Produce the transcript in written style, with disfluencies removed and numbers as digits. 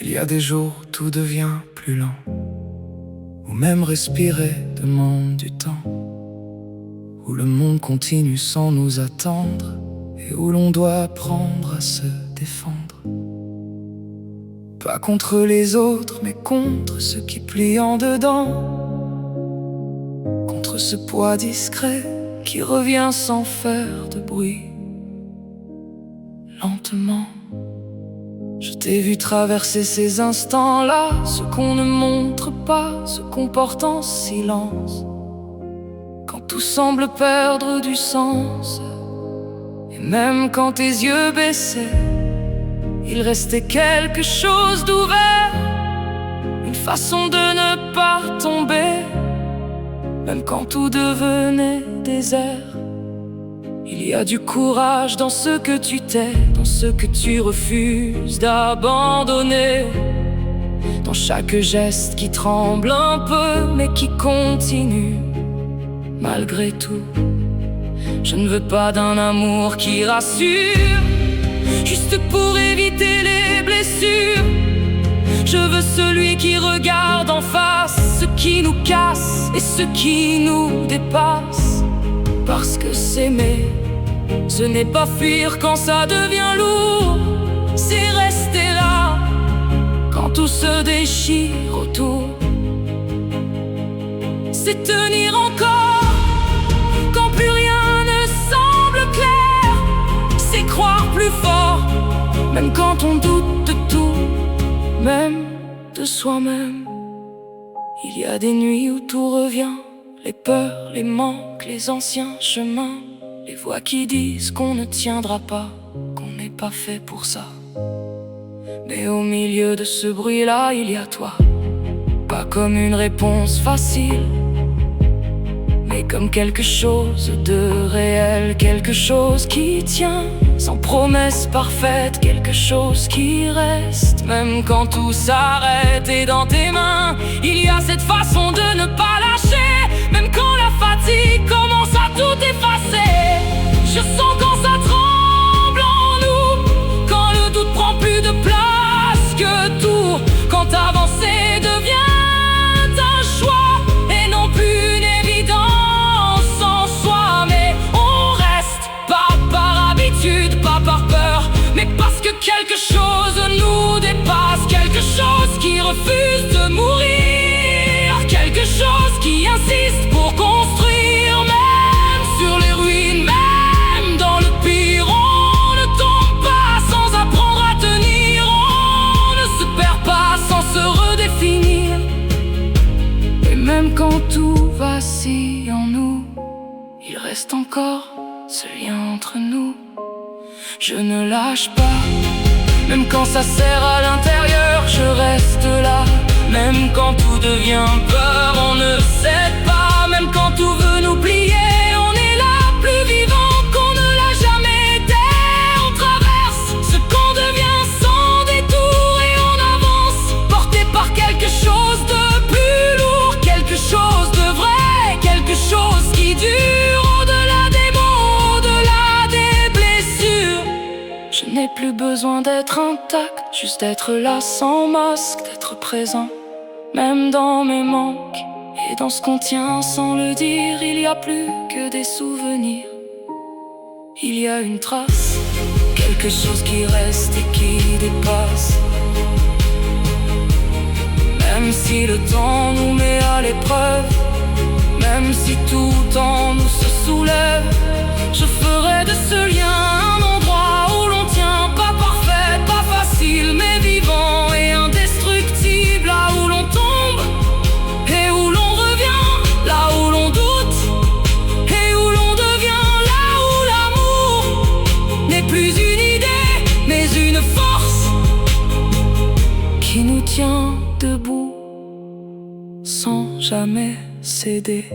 Il y a des jours où tout devient plus lent, où même respirer demande du temps, où le monde continue sans nous attendre et où l'on doit apprendre à se défendre. Pas contre les autres, mais contre ceux qui plient en dedans, contre ce poids discret qui revient sans faire de bruit. Lentement, je t'ai vu traverser ces instants-là, ce qu'on ne montre pas, ce qu'on porte en silence, quand tout semble perdre du sens. Et même quand tes yeux baissaient, il restait quelque chose d'ouvert, une façon de ne pas tomber. Même quand tout devenait désert, il y a du courage dans ce que tu tais, dans ce que tu refuses d'abandonner, dans chaque geste qui tremble un peu mais qui continue malgré tout. Je ne veux pas d'un amour qui rassure, juste pour éviter les blessures. Je veux celui qui regarde en face ce qui nous casse et ce qui nous dépasse. Parce que s'aimer, ce n'est pas fuir quand ça devient lourd, c'est rester là quand tout se déchire autour. C'est tenir encore quand plus rien ne semble clair, c'est croire plus fort même quand on doute de tout, même de soi-même. Il y a des nuits où tout revient, les peurs, les manques, les anciens chemins, les voix qui disent qu'on ne tiendra pas, qu'on n'est pas fait pour ça. Mais au milieu de ce bruit-là, il y a toi, pas comme une réponse facile, mais comme quelque chose de réel, quelque chose qui tient, sans promesse parfaite, quelque chose qui reste. Même quand tout s'arrête et dans tes mains, il y a cette façon de ne pas lâcher. Même quand la fatigue commence à tout effacer, je sens quand ça tremble en nous, quand le doute prend plus de place que tout, quand avancer devient un choix et non plus une évidence en soi. Mais on reste, pas par habitude, pas par peur, mais parce que quelque chose nous dépasse, quelque chose qui refuse de mourir, quelque chose qui insiste pour construire, même sur les ruines, même dans le pire. On ne tombe pas sans apprendre à tenir, on ne se perd pas sans se redéfinir. Et même quand tout vacille en nous, il reste encore ce lien entre nous. Je ne lâche pas, même quand ça serre à l'intérieur, je reste là. Même quand tout devient peur, on ne cède pas. Même quand tout veut nous plier, on est là, plus vivant qu'on ne l'a jamais été. On traverse ce qu'on devient sans détour et on avance, porté par quelque chose de plus lourd, quelque chose de vrai, quelque chose qui dure au-delà des mots, au-delà des blessures. Je n'ai plus besoin d'être intact, juste d'être là sans masque, d'être présent même dans mes manques et dans ce qu'on tient sans le dire. Il n'y a plus que des souvenirs, il y a une trace, quelque chose qui reste et qui dépasse. Même si le temps nous met à l'épreuve, même si tout en nous se soulève, je ferai de ce lien un endroit où l'on tient, pas parfait, pas facile, mais vivant et indestructible. Là où l'on tombe et où l'on revient, là où l'on doute et où l'on devient, là où l'amour n'est plus une idée, mais une force qui nous tient debout sans jamais céder.